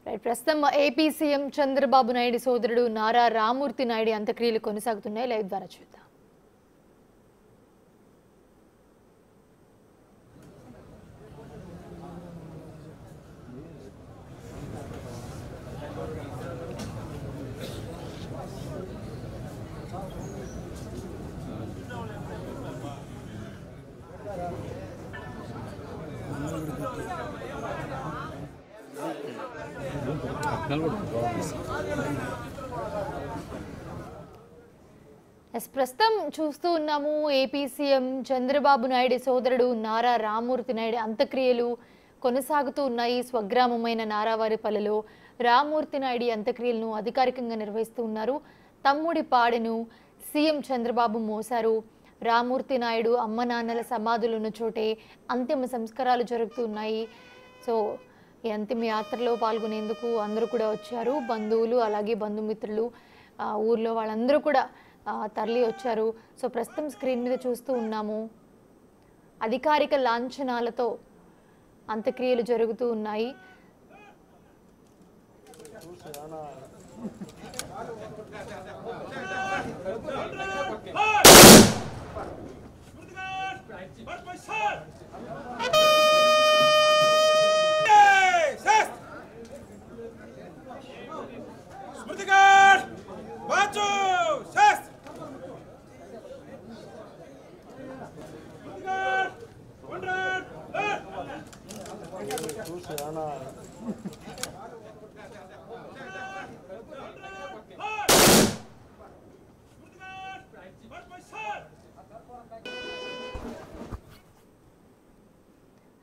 Right ప్రస్తుతం AP CM Chandrababu Naidu సోదరుడు నారా రామూర్తి నాయుడు అంత్యక్రియలు కొనసాగుతున్నాయి. లైవ్ ద్వారా చూద్దాం. ప్రస్తుతం చూస్తూ ఉన్నాము ఏపీ సీఎం చంద్రబాబు నాయుడు సోదరుడు నారా రామూర్తి నాయుడు అంత్యక్రియలు కొనసాగుతూ ఉన్నాయి. స్వగ్రామమైన నారావారిపల్లెలో రామూర్తి నాయుడు అంత్యక్రియలను అధికారికంగా నిర్వహిస్తూ ఉన్నారు. తమ్ముడి పాడెను సీఎం చంద్రబాబు మోసారు. రామూర్తి నాయుడు అమ్మ నాన్నల సమాధులు ఉన్న చోటే అంతిమ సంస్కారాలు జరుగుతున్నాయి. సో ఈ అంతిమ యాత్రలో పాల్గొనేందుకు అందరూ కూడా వచ్చారు. బంధువులు అలాగే బంధుమిత్రులు ఊర్లో వాళ్ళందరూ కూడా తరలి వచ్చారు. సో ప్రస్తుతం స్క్రీన్ మీద చూస్తూ ఉన్నాము. అధికారిక లాంఛనాలతో అంత్యక్రియలు జరుగుతూ ఉన్నాయి.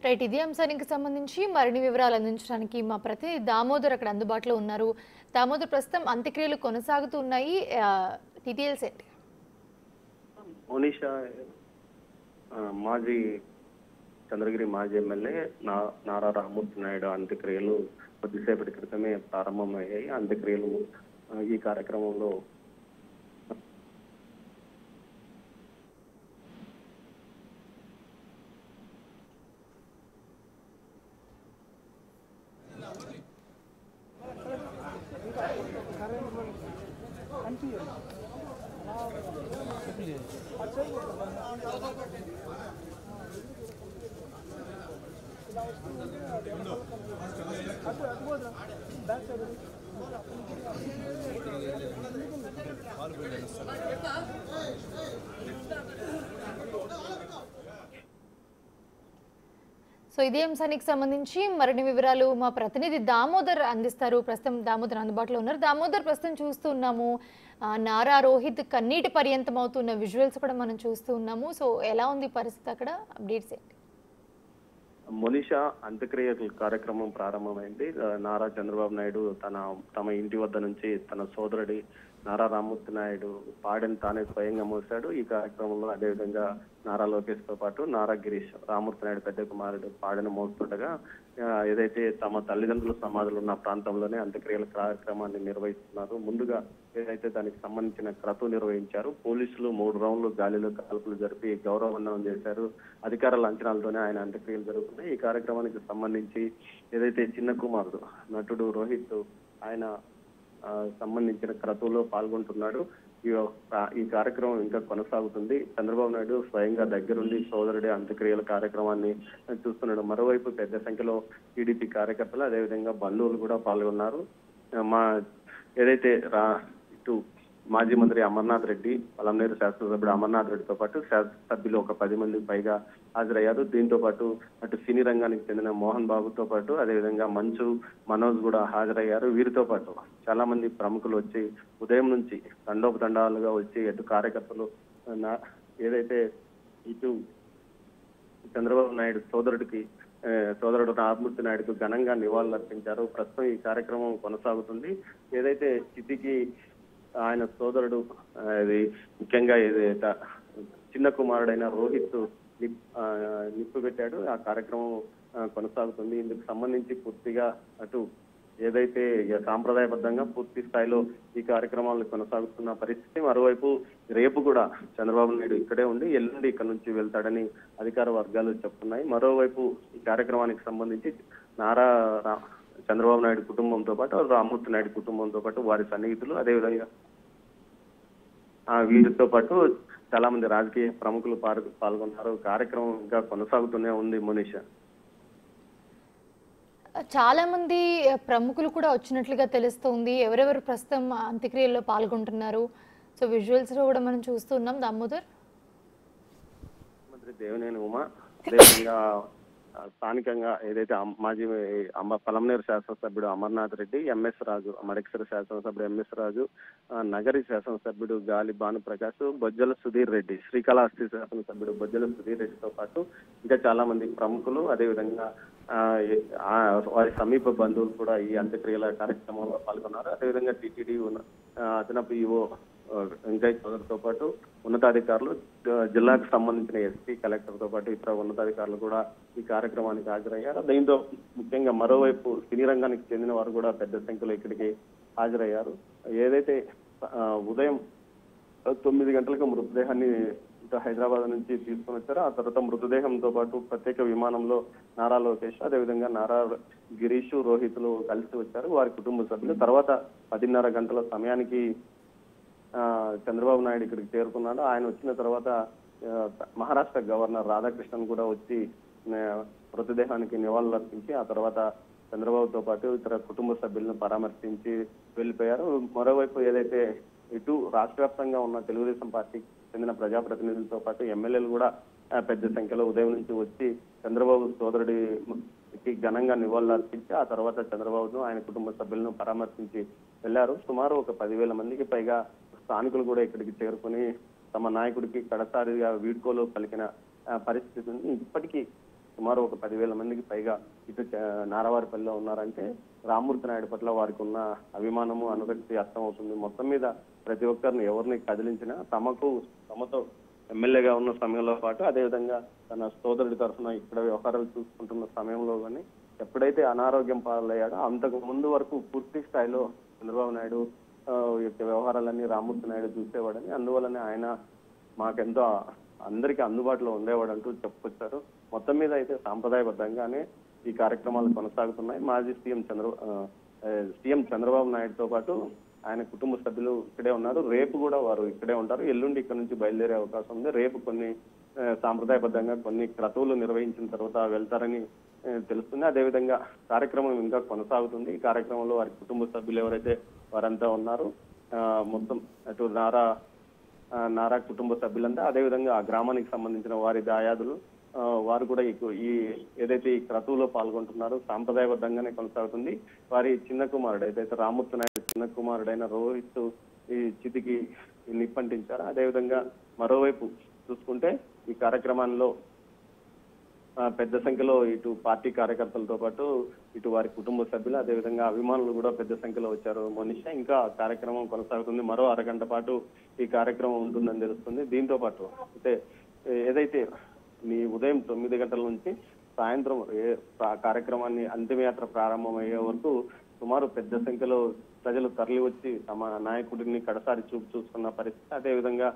రైట్, ఇదే అంశానికి సంబంధించి మరిన్ని వివరాలు అందించడానికి మా ప్రతినిధి దామోదర్ అక్కడ అందుబాటులో ఉన్నారు. దామోదర్, ప్రస్తుతం అంత్యక్రియలు కొనసాగుతూ ఉన్నాయి. డీటెయిల్స్ ఏంటి? మోనిషా మాజీ చంద్రగిరి మాజీ ఎమ్మెల్యే నారా రామూర్తి నాయుడు అంత్యక్రియలు కొద్దిసేపటి క్రితమే ప్రారంభమయ్యాయి. అంత్యక్రియలు ఈ కార్యక్రమంలో సో ఇదే అంశానికి సంబంధించి మరిన్ని వివరాలు మా ప్రతినిధి దామోదర్ అందిస్తారు. ప్రస్తుతం దామోదర్ అందుబాటులో ఉన్నారు. దామోదర్, ప్రస్తుతం చూస్తూ ఉన్నాము నారా రోహిత్ కన్నీటి పర్యంతం అవుతున్న విజువల్స్ కూడా మనం చూస్తూ ఉన్నాము. సో ఎలా ఉంది పరిస్థితి అక్కడ? అప్డేట్స్ ఏంటి? మోనిషా అంత్యక్రియ కార్యక్రమం ప్రారంభమైంది. నారా చంద్రబాబు నాయుడు తమ ఇంటి వద్ద నుంచి తన సోదరుడి నారా రామూర్తి నాయుడు పాడెను తానే స్వయంగా మోసాడు. ఈ కార్యక్రమంలో అదేవిధంగా నారా లోకేష్ తో పాటు నారా గిరీష్ రామూర్తి నాయుడు పెద్ద కుమారుడు పాడెను మోస్తుండగా ఏదైతే తమ తల్లిదండ్రుల సమాధులు ఉన్న ప్రాంతంలోనే అంత్యక్రియల కార్యక్రమాన్ని నిర్వహిస్తున్నారు. ముందుగా ఏదైతే దానికి సంబంధించిన క్రతువు నిర్వహించారు. పోలీసులు 3 రౌండ్లు గాలిలో కాల్పులు జరిపి గౌరవ వందనం చేశారు. అధికారుల అంచనాలతోనే ఆయన అంత్యక్రియలు జరుగుతున్నాయి. ఈ కార్యక్రమానికి సంబంధించి ఏదైతే చిన్న కుమారుడు నటుడు రోహిత్ ఆయన సంబంధించిన క్రతువులో పాల్గొంటున్నాడు. ఈ కార్యక్రమం ఇంకా కొనసాగుతుంది. చంద్రబాబు నాయుడు స్వయంగా దగ్గరుండి సోదరుడి అంత్యక్రియల కార్యక్రమాన్ని చూస్తున్నాడు. మరోవైపు పెద్ద సంఖ్యలో టీడీపీ కార్యకర్తలు అదేవిధంగా బంధువులు కూడా పాల్గొన్నారు. ఏదైతే ఇటు మాజీ మంత్రి అమర్నాథ్ రెడ్డి, పలంనేరు శాసనసభ్యుడు అమర్నాథ్ రెడ్డితో పాటు శాసనసభ్యులు ఒక 10 మందికి పైగా హాజరయ్యారు. దీంతో పాటు అటు సినీ రంగానికి చెందిన మోహన్ బాబుతో పాటు అదేవిధంగా మంచు మనోజ్ కూడా హాజరయ్యారు. వీరితో పాటు చాలా మంది ప్రముఖులు వచ్చి ఉదయం నుంచి తండోపతండాలుగా వచ్చి అటు కార్యకర్తలు ఏదైతే ఇటు చంద్రబాబు నాయుడు సోదరుడు రామూర్తి నాయుడుకు ఘనంగా నివాళులు అర్పించారు. ప్రస్తుతం ఈ కార్యక్రమం కొనసాగుతుంది. ఏదైతే చితికి ఆయన సోదరుడు ముఖ్యంగా చిన్న కుమారుడైన రోహిత్ నిప్పు పెట్టాడు. ఆ కార్యక్రమం కొనసాగుతుంది. ఇందుకు సంబంధించి పూర్తిగా అటు ఏదైతే సాంప్రదాయబద్ధంగా పూర్తి స్థాయిలో ఈ కార్యక్రమాలను కొనసాగుతున్న పరిస్థితి. మరోవైపు రేపు కూడా చంద్రబాబు నాయుడు ఇక్కడే ఉండి ఎల్లుండి ఇక్కడ నుంచి వెళ్తాడని అధికార వర్గాలు చెప్తున్నాయి. మరోవైపు ఈ కార్యక్రమానికి సంబంధించి చంద్రబాబు నాయుడు కుటుంబంతో పాటు రామ్మూర్తి నాయుడు కుటుంబంతో పాటు వారి సన్నిహితులు, అదేవిధంగా వీరితో పాటు చాలా మంది రాజకీయ ప్రముఖులు పాల్గొన్నారు. కార్యక్రమం ఇంకా కొనసాగుతూనే ఉంది మనీష. చాలా మంది ప్రముఖులు కూడా వచ్చినట్లుగా తెలుస్తోంది. ఎవరెవరు ప్రస్తుతం అంత్యక్రియల్లో పాల్గొంటున్నారు? సో విజువల్స్ లో కూడా మనం చూస్తున్నాం. దామోదర్, మంత్రి దేవినేని ఉమా, అదేవిధంగా స్థానికంగా ఏదైతే మాజీ పలమనేరు శాసనసభ్యుడు అమర్నాథ్ రెడ్డి, ఎంఎస్ రాజు, మడకసిర శాసనసభ్యుడు ఎంఎస్ రాజు, నగరి శాసనసభ్యుడు గాలి భానుప్రకాష్, బొజ్జల సుధీర్ రెడ్డి, శ్రీకాళహస్తి శాసనసభ్యుడు బొజ్జల సుధీర్ రెడ్డితో పాటు ఇంకా చాలా మంది ప్రముఖులు, అదేవిధంగా వారి సమీప బంధువులు కూడా ఈ అంత్యక్రియల కార్యక్రమంలో పాల్గొన్నారు. అదేవిధంగా టీటీడీ అదనపు ఈవో వెంకయ్య చౌదరితో పాటు ఉన్నతాధికారులు, జిల్లాకు సంబంధించిన ఎస్పీ, కలెక్టర్ తో పాటు ఇతర ఉన్నతాధికారులు కూడా ఈ కార్యక్రమానికి హాజరయ్యారు. దీంతో ముఖ్యంగా మరోవైపు సినీ రంగానికి చెందిన వారు కూడా పెద్ద సంఖ్యలో ఇక్కడికి హాజరయ్యారు. ఏదైతే ఉదయం 9 గంటలకు మృతదేహాన్ని హైదరాబాద్ నుంచి తీసుకుని వచ్చారు. ఆ తర్వాత మృతదేహంతో పాటు ప్రత్యేక విమానంలో నారా లోకేష్, అదేవిధంగా నారా గిరీష్, రోహిత్లు కలిసి వచ్చారు, వారి కుటుంబ సభ్యులు. తర్వాత 10:30 గంటల సమయానికి చంద్రబాబు నాయుడు ఇక్కడికి చేరుకున్నాడు. ఆయన వచ్చిన తర్వాత మహారాష్ట్ర గవర్నర్ రాధాకృష్ణన్ కూడా వచ్చి మృతదేహానికి నివాళులు అర్పించి ఆ తర్వాత చంద్రబాబుతో పాటు ఇతర కుటుంబ సభ్యులను పరామర్శించి వెళ్ళిపోయారు. మరోవైపు ఏదైతే ఇటు రాష్ట్ర వ్యాప్తంగా ఉన్న తెలుగుదేశం పార్టీకి చెందిన ప్రజాప్రతినిధులతో పాటు ఎమ్మెల్యేలు కూడా పెద్ద సంఖ్యలో ఉదయం నుంచి వచ్చి చంద్రబాబు సోదరుడికి ఘనంగా నివాళులు అర్పించి ఆ తర్వాత చంద్రబాబును, ఆయన కుటుంబ సభ్యులను పరామర్శించి వెళ్లారు. సుమారు ఒక 10,000 మందికి పైగా స్థానికులు కూడా ఇక్కడికి చేరుకుని తమ నాయకుడికి కడసారిగా వీడ్కోలు పలికిన పరిస్థితి ఉంది. ఇప్పటికీ సుమారు ఒక 10,000 మందికి పైగా ఇటు నారావారిపల్లిలో ఉన్నారంటే రామ్మూర్తి నాయుడు పట్ల వారికి ఉన్న అభిమానము, అనురక్తి అర్థం అవుతుంది. మొత్తం మీద ప్రతి ఒక్కరిని ఎవరిని కదిలించినా తమతో ఎమ్మెల్యేగా ఉన్న సమయంలో పాటు అదేవిధంగా తన సోదరుడి తరఫున ఇక్కడ వ్యవహారాలు చూసుకుంటున్న సమయంలో కానీ ఎప్పుడైతే అనారోగ్యం పాలయ్యాడో అంతకు ముందు వరకు పూర్తి స్థాయిలో చంద్రబాబు నాయుడు యొక్క వ్యవహారాలన్నీ రామ్మూర్తి నాయుడు చూసేవాడని, అందువల్లనే ఆయన మాకెంతో అందరికీ అందుబాటులో ఉండేవాడంటూ చెప్పుకొచ్చారు. మొత్తం మీద అయితే సాంప్రదాయబద్ధంగానే ఈ కార్యక్రమాలు కొనసాగుతున్నాయి. మాజీ సీఎం చంద్రబాబు నాయుడుతో పాటు ఆయన కుటుంబ సభ్యులు ఇక్కడే ఉన్నారు. రేపు కూడా వారు ఇక్కడే ఉంటారు. ఎల్లుండి ఇక్కడ నుంచి బయలుదేరే అవకాశం ఉంది. రేపు కొన్ని సాంప్రదాయబద్ధంగా కొన్ని క్రతువులు నిర్వహించిన తర్వాత వెళ్తారని తెలుస్తుంది. అదేవిధంగా కార్యక్రమం ఇంకా కొనసాగుతుంది. ఈ కార్యక్రమంలో వారి కుటుంబ సభ్యులు ఎవరైతే వారంతా ఉన్నారు, మొత్తం అటు నారా కుటుంబ సభ్యులంతా, అదేవిధంగా ఆ గ్రామానికి సంబంధించిన వారి దాయాదులు వారు కూడా ఈ ఏదైతే ఈ క్రతువులో పాల్గొంటున్నారో సాంప్రదాయబద్ధంగానే కొనసాగుతుంది. వారి చిన్న కుమారుడు ఏదైతే రామ్మూర్తి నాయుడు చిన్న కుమారుడైన రోహిత్ ఈ చితికి నిప్పంటించారు. అదేవిధంగా మరోవైపు చూసుకుంటే ఈ కార్యక్రమాల్లో పెద్ద సంఖ్యలో ఇటు పార్టీ కార్యకర్తలతో పాటు ఇటు వారి కుటుంబ సభ్యులు, అదేవిధంగా అభిమానులు కూడా పెద్ద సంఖ్యలో వచ్చారు. మనిషి ఇంకా కార్యక్రమం కొనసాగుతుంది. మరో అరగంట పాటు ఈ కార్యక్రమం ఉంటుందని తెలుస్తుంది. దీంతో పాటు అయితే ఏదైతే ఉదయం 9 గంటల నుంచి సాయంత్రం కార్యక్రమాన్ని అంతిమయాత్ర ప్రారంభమయ్యే వరకు సుమారు పెద్ద సంఖ్యలో ప్రజలు తరలి వచ్చి తమ నాయకుడిని కడసారి చూసుకున్న పరిస్థితి. అదేవిధంగా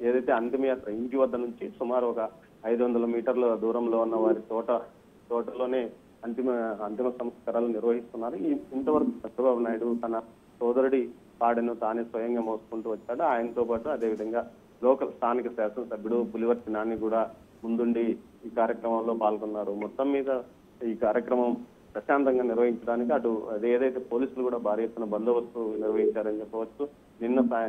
ఏదైతే అంతిమయాత్ర ఇంటి వద్ద నుంచి సుమారు ఒక 500 మీటర్ల దూరంలో ఉన్న వారి తోటలోనే అంతిమ సంస్కారాలు నిర్వహిస్తున్నారు. ఇంతవరకు చంద్రబాబు నాయుడు తన సోదరుడి పాడెను తానే స్వయంగా మోసుకుంటూ వచ్చాడు. ఆయనతో పాటు అదేవిధంగా లోకల్ స్థానిక శాసనసభ్యుడు పులివర్తి నాని కూడా ముందుండి ఈ కార్యక్రమంలో పాల్గొన్నారు. మొత్తం మీద ఈ కార్యక్రమం ప్రశాంతంగా నిర్వహించడానికి అటు ఏదైతే పోలీసులు కూడా భారీ ఎత్తున బందోబస్తు నిర్వహించారని చెప్పవచ్చు.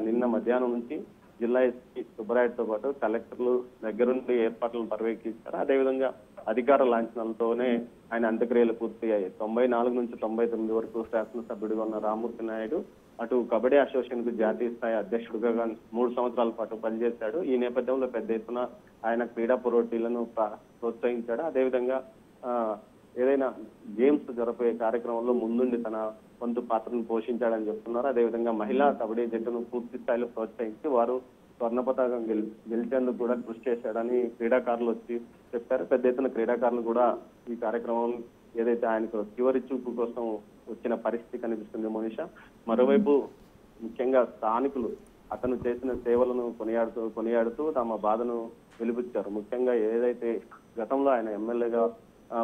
నిన్న మధ్యాహ్నం నుంచి జిల్లా ఎస్పీ సుబ్బరాయుడుతో పాటు కలెక్టర్లు దగ్గరుండి ఏర్పాట్లను పర్యవేక్షించారు. అదేవిధంగా అధికార లాంఛనాలతోనే ఆయన అంత్యక్రియలు పూర్తయ్యాయి. 94 నుంచి 99 వరకు శాసనసభ్యుడిగా ఉన్న రామ్మూర్తి నాయుడు అటు కబడ్డీ అసోసియేషన్ కు జాతీయ స్థాయి అధ్యక్షుడిగా 3 సంవత్సరాల పాటు పనిచేశాడు. ఈ నేపథ్యంలో పెద్ద ఎత్తున ఆయన క్రీడా పోటీలను ప్రోత్సహించాడు. అదేవిధంగా ఏదైనా గేమ్స్ జరిపే కార్యక్రమంలో ముందుండి తన వంతు పాత్రను పోషించాడని చెప్తున్నారు. అదేవిధంగా మహిళా కబడ్డీ జట్టును పూర్తి స్థాయిలో ప్రోత్సహించి వారు స్వర్ణ పతాకం గెలిచేందుకు కూడా కృషి చేశాడని క్రీడాకారులు వచ్చి చెప్పారు. పెద్ద ఎత్తున క్రీడాకారులు కూడా ఈ కార్యక్రమం ఏదైతే ఆయనకు చివరి చూపు కోసం వచ్చిన పరిస్థితి కనిపిస్తుంది మోనిష. మరోవైపు ముఖ్యంగా స్థానికులు అతను చేసిన సేవలను కొనియాడుతూ తమ బాధను వెలిబుచ్చారు. ముఖ్యంగా ఏదైతే గతంలో ఆయన ఎమ్మెల్యేగా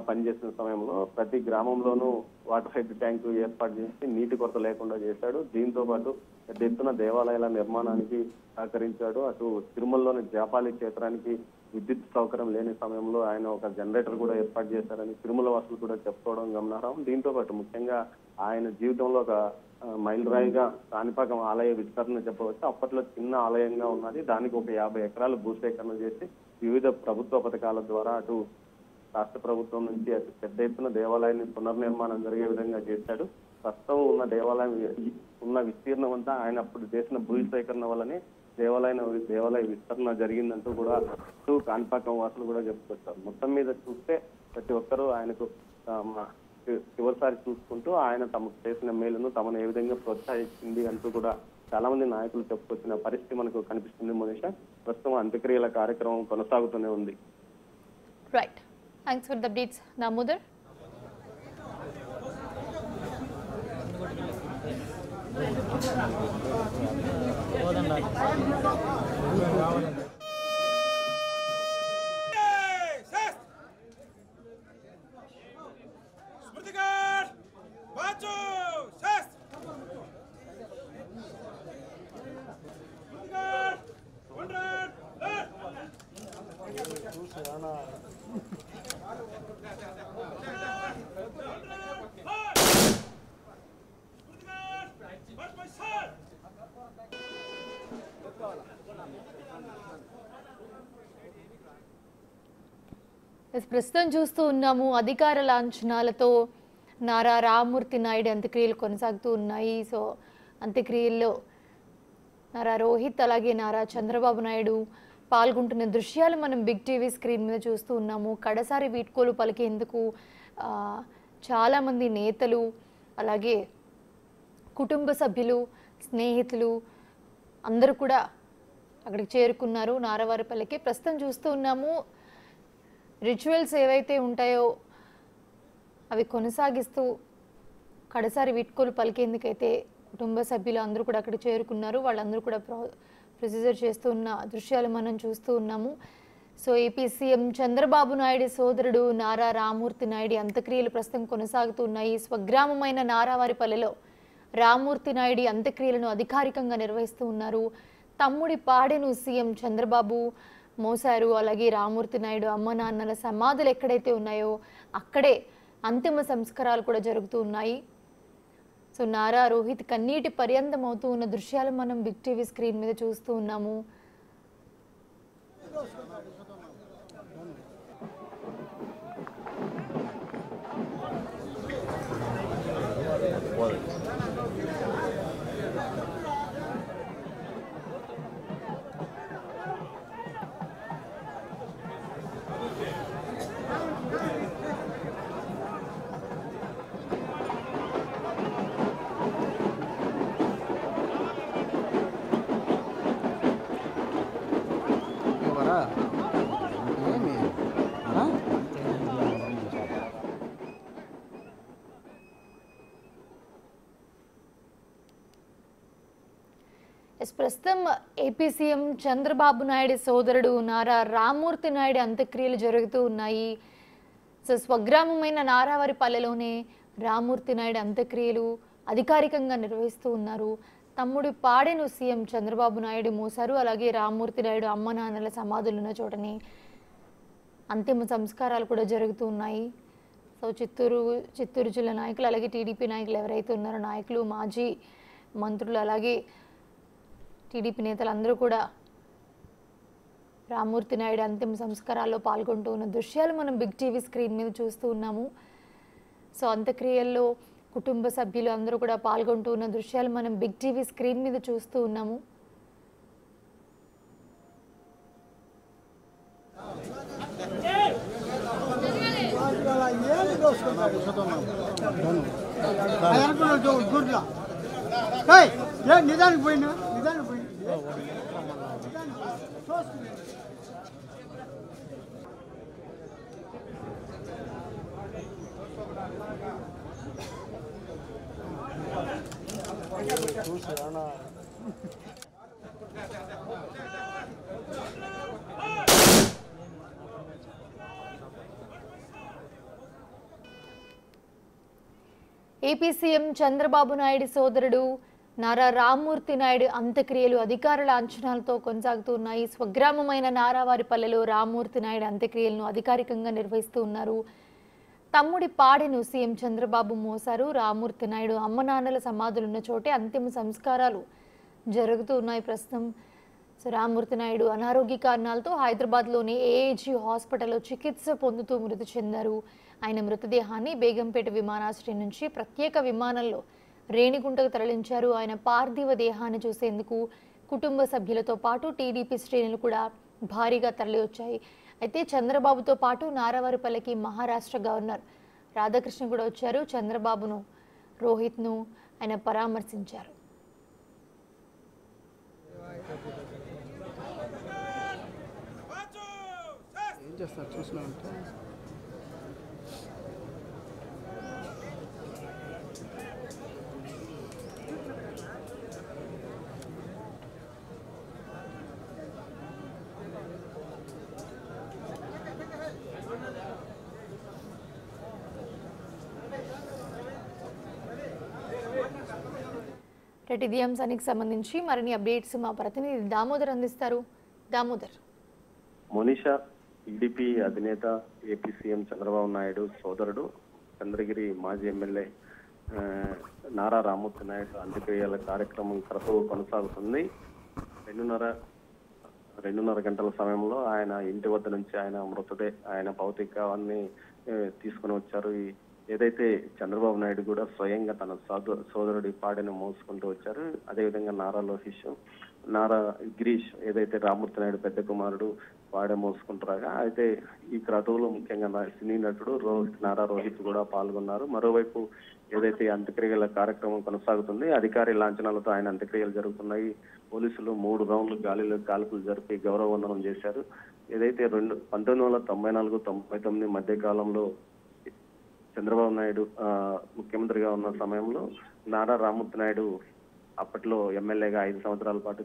పనిచేసిన సమయంలో ప్రతి గ్రామంలోనూ వాటర్ హెడ్ ట్యాంకు ఏర్పాటు చేసి నీటి కొరత లేకుండా చేశాడు. దీంతో పాటు పెద్ద ఎత్తున దేవాలయాల నిర్మాణానికి సహకరించాడు. అటు తిరుమలలోని జాపాలి క్షేత్రానికి విద్యుత్ సౌకర్యం లేని సమయంలో ఆయన ఒక జనరేటర్ కూడా ఏర్పాటు చేశారని తిరుమల వాసులు కూడా చెప్పుకోవడం గమనార్హం. దీంతో పాటు ముఖ్యంగా ఆయన జీవితంలో ఒక మైలురాయిగా కాణిపాకం ఆలయ విస్తరణ చెప్పవచ్చు. అప్పట్లో చిన్న ఆలయంగా ఉన్నది. దానికి ఒక 50 ఎకరాలు భూసేకరణ చేసి వివిధ ప్రభుత్వ పథకాల ద్వారా అటు రాష్ట్ర ప్రభుత్వం నుంచి అటు పెద్ద ఎత్తున దేవాలయాన్ని పునర్నిర్మాణం జరిగే విధంగా చేశాడు. ప్రస్తుతం ఉన్న దేవాలయం ఉన్న విస్తీర్ణం అంతా ఆయన అప్పుడు చేసిన భూ సేకరణ వల్లనే దేవాలయ విస్తరణ జరిగిందంటూ కూడా కాణిపాకం వాసులు కూడా చెప్పుకొచ్చారు. మొత్తం మీద చూస్తే ప్రతి ఒక్కరూ ఆయనకు చివరిసారి చూసుకుంటూ ఆయన తమకు చేసిన మేలును తమను ఏ విధంగా ప్రోత్సహించింది అంటూ కూడా చాలా మంది నాయకులు చెప్పుకొచ్చిన పరిస్థితి మనకు కనిపిస్తుంది. మనీషా, ప్రస్తుతం అంత్యక్రియల కార్యక్రమం కొనసాగుతూనే ఉంది. Right, thanks for the updates Damodar. ప్రస్తుతం చూస్తూ ఉన్నాము అధికార లాంఛనాలతో నారా రామ్మూర్తి నాయుడు అంత్యక్రియలు కొనసాగుతూ ఉన్నాయి. సో అంత్యక్రియల్లో నారా రోహిత్ అలాగే నారా చంద్రబాబు నాయుడు పాల్గొంటున్న దృశ్యాలు మనం బిగ్ టీవీ స్క్రీన్ మీద చూస్తూ ఉన్నాము. కడసారి వీడ్కోలు పలికేందుకు చాలామంది నేతలు అలాగే కుటుంబ సభ్యులు స్నేహితులు అందరూ కూడా అక్కడికి చేరుకున్నారు నారావారిపల్లికి. ప్రస్తుతం చూస్తూ ఉన్నాము రిచువల్స్ ఏవైతే ఉంటాయో అవి కొనసాగిస్తూ కడసారి వీడ్కోలు పలికేందుకైతే కుటుంబ సభ్యులు అందరూ కూడా అక్కడ చేరుకున్నారు. వాళ్ళందరూ కూడా ప్రొసీజర్ చేస్తూ ఉన్న దృశ్యాలు మనం చూస్తూ ఉన్నాము. So AP CM Chandrababu Naidu సోదరుడు నారా రామ్మూర్తి నాయుడు అంత్యక్రియలు ప్రస్తుతం కొనసాగుతూ ఉన్నాయి. స్వగ్రామమైన నారావారిపల్లెలో రామ్మూర్తి నాయుడు అంత్యక్రియలను అధికారికంగా నిర్వహిస్తూ ఉన్నారు. తమ్ముడి పాడెను సీఎం చంద్రబాబు మోసారు. అలాగే రామ్మూర్తి నాయుడు అమ్మ నాన్నల సమాధులు ఎక్కడైతే ఉన్నాయో అక్కడే అంతిమ సంస్కారాలు కూడా జరుగుతూ ఉన్నాయి. సో నారా రోహిత్ కన్నీటి పర్యంతం అవుతూ ఉన్న దృశ్యాలు మనం బిగ్ టీవీ స్క్రీన్ మీద చూస్తూ ఉన్నాము. ప్రస్తుతం ఏపీ సీఎం చంద్రబాబు నాయుడు సోదరుడు నారా రామ్మూర్తి నాయుడు అంత్యక్రియలు జరుగుతూ ఉన్నాయి. సో స్వగ్రామమైన నారావారిపల్లెలోనే రామ్మూర్తి నాయుడు అంత్యక్రియలు అధికారికంగా నిర్వహిస్తూ ఉన్నారు. తమ్ముడి పాడెను సీఎం చంద్రబాబు నాయుడు మోసారు. అలాగే రామ్మూర్తి నాయుడు అమ్మ నాన్నల సమాధులు ఉన్న చోటని అంతిమ సంస్కారాలు కూడా జరుగుతూ ఉన్నాయి. సో చిత్తూరు జిల్లా నాయకులు అలాగే టీడీపీ నాయకులు ఎవరైతే ఉన్నారో నాయకులు మాజీ మంత్రులు అలాగే టీడీపీ నేతలు అందరూ కూడా రామ్మూర్తి నాయుడు అంతిమ సంస్కారాల్లో పాల్గొంటూ ఉన్న దృశ్యాలు మనం బిగ్ టీవీ స్క్రీన్ మీద చూస్తూ ఉన్నాము. సో అంత్యక్రియల్లో కుటుంబ సభ్యులు అందరూ కూడా పాల్గొంటూ ఉన్న దృశ్యాలు మనం బిగ్ టీవీ స్క్రీన్ మీద చూస్తూ ఉన్నాము. నిదానికి పోయినా నిదానికి పోయి చూసారా ఏపీ సీఎం చంద్రబాబు నాయుడు సోదరుడు నారా రామ్మూర్తి నాయుడు అంత్యక్రియలు అధికారుల అంచనాలతో కొనసాగుతున్నాయి. స్వగ్రామమైన నారావారిపల్లెలో రామ్మూర్తి నాయుడు అంత్యక్రియలను అధికారికంగా నిర్వహిస్తూ ఉన్నారు. తమ్ముడి పాడెను సీఎం చంద్రబాబు మోసారు. రామ్మూర్తి నాయుడు అమ్మ నాన్నల సమాధులున్న చోటే అంతిమ సంస్కారాలు జరుగుతూ ఉన్నాయి ప్రస్తుతం. రామ్మూర్తి నాయుడు అనారోగ్య కారణాలతో హైదరాబాద్లోని ఏఏజీ హాస్పిటల్లో చికిత్స పొందుతూ మృతి చెందారు. ఆయన మృతదేహాన్ని బేగంపేట విమానాశ్రయం నుంచి ప్రత్యేక విమానంలో రేణిగుంటకు తరలించారు. ఆయన పార్థివ దేహాన్ని చూసేందుకు కుటుంబ సభ్యులతో పాటు టీడీపీ శ్రేణులు కూడా భారీగా తరలివచ్చాయి. అయితే చంద్రబాబుతో పాటు నారావారిపల్లెకి మహారాష్ట్ర గవర్నర్ రాధాకృష్ణ కూడా వచ్చారు. చంద్రబాబును, రోహిత్ను ఆయన పరామర్శించారు. ఏం చేస్తారు చూసినామంటే ఇది అంశానికి సంబంధించి మరిన్ని అప్డేట్స్ మా ప్రతినిధి దామోదర్ అందిస్తారు. దామోదర్. మోనిషా టీడీపీ అధినేత ఏపీ సీఎం చంద్రబాబు నాయుడు సోదరుడు చంద్రగిరి మాజీ ఎమ్మెల్యే నారా రామ్మూర్తి నాయుడు అంత్యక్రియల కార్యక్రమం క్రతువు కొనసాగుతుంది. 2:30 గంటల సమయంలో ఆయన ఇంటి వద్ద నుంచి ఆయన భౌతికాన్ని తీసుకుని వచ్చారు. ఏదైతే చంద్రబాబు నాయుడు కూడా స్వయంగా తన సోదరుడి పాడెను మోసుకుంటూ వచ్చారు. అదేవిధంగా నారా లోకేష్, నారా గిరీష్ ఏదైతే రామ్మూర్తి నాయుడు పెద్ద కుమారుడు పాడె మోసుకుంటారా. అయితే ఈ క్రతువులో ముఖ్యంగా సినీ నటుడు నారా రోహిత్ కూడా పాల్గొన్నారు. మరోవైపు ఏదైతే అంత్యక్రియల కార్యక్రమం కొనసాగుతుంది, అధికారి లాంఛనాలతో ఆయన అంత్యక్రియలు జరుగుతున్నాయి. పోలీసులు 3 రౌండ్లు గాలిలో కాల్పులు జరిపి గౌరవ వందనం చేశారు. ఏదైతే 1994-99 మధ్య కాలంలో చంద్రబాబు నాయుడు ముఖ్యమంత్రిగా ఉన్న సమయంలో నారా రామ్మూర్తి నాయుడు అప్పట్లో ఎమ్మెల్యేగా 5 సంవత్సరాల పాటు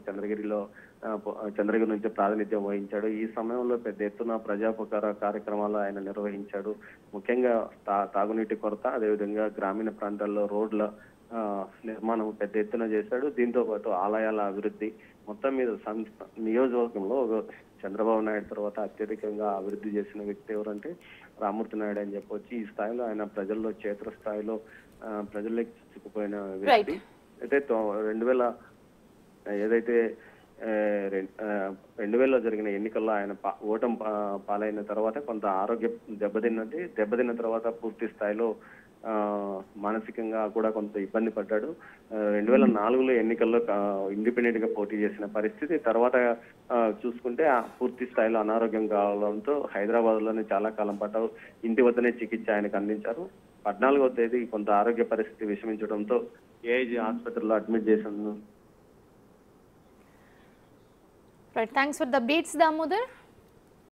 చంద్రగిరి నుంచి ప్రాతినిధ్యం వహించాడు. ఈ సమయంలో పెద్ద ఎత్తున ప్రజాపకార కార్యక్రమాలు ఆయన నిర్వహించాడు. ముఖ్యంగా తాగునీటి కొరత, అదేవిధంగా గ్రామీణ ప్రాంతాల్లో రోడ్ల నిర్మాణం పెద్ద ఎత్తున చేశాడు. దీంతో పాటు ఆలయాల అభివృద్ధి, మొత్తం మీద నియోజకవర్గంలో చంద్రబాబు నాయుడు తర్వాత అత్యధికంగా అభివృద్ధి చేసిన వ్యక్తి ఎవరంటే రామ్మూర్తి నాయుడు అని చెప్పొచ్చు. ఈ స్థాయిలో ఆయన ప్రజల్లో క్షేత్రస్థాయిలో ప్రజల్లోకి చిక్కుపోయిన వ్యక్తి. అయితే 2000లో జరిగిన ఎన్నికల్లో ఆయన ఓటమి పాలైన తర్వాత కొంత ఆరోగ్యం దెబ్బతిన్న తర్వాత పూర్తి స్థాయిలో మానసికంగా కూడా కొంత ఇబ్బంది పడ్డాడు. 2004లో ఎన్నికల్లో ఇండిపెండెంట్ గా పోటీ చేసిన పరిస్థితి. తర్వాత చూసుకుంటే పూర్తి స్థాయిలో అనారోగ్యం కావడంతో హైదరాబాద్ లోనే చాలా కాలం పాటు ఇంటి వద్దనే చికిత్స ఆయనకు అందించారు. 14వ తేదీ కొంత ఆరోగ్య పరిస్థితి విషమించడంతో ఏఐజీ ఆసుపత్రిలో అడ్మిట్ చేశాను. Thanks for the updates Damodar.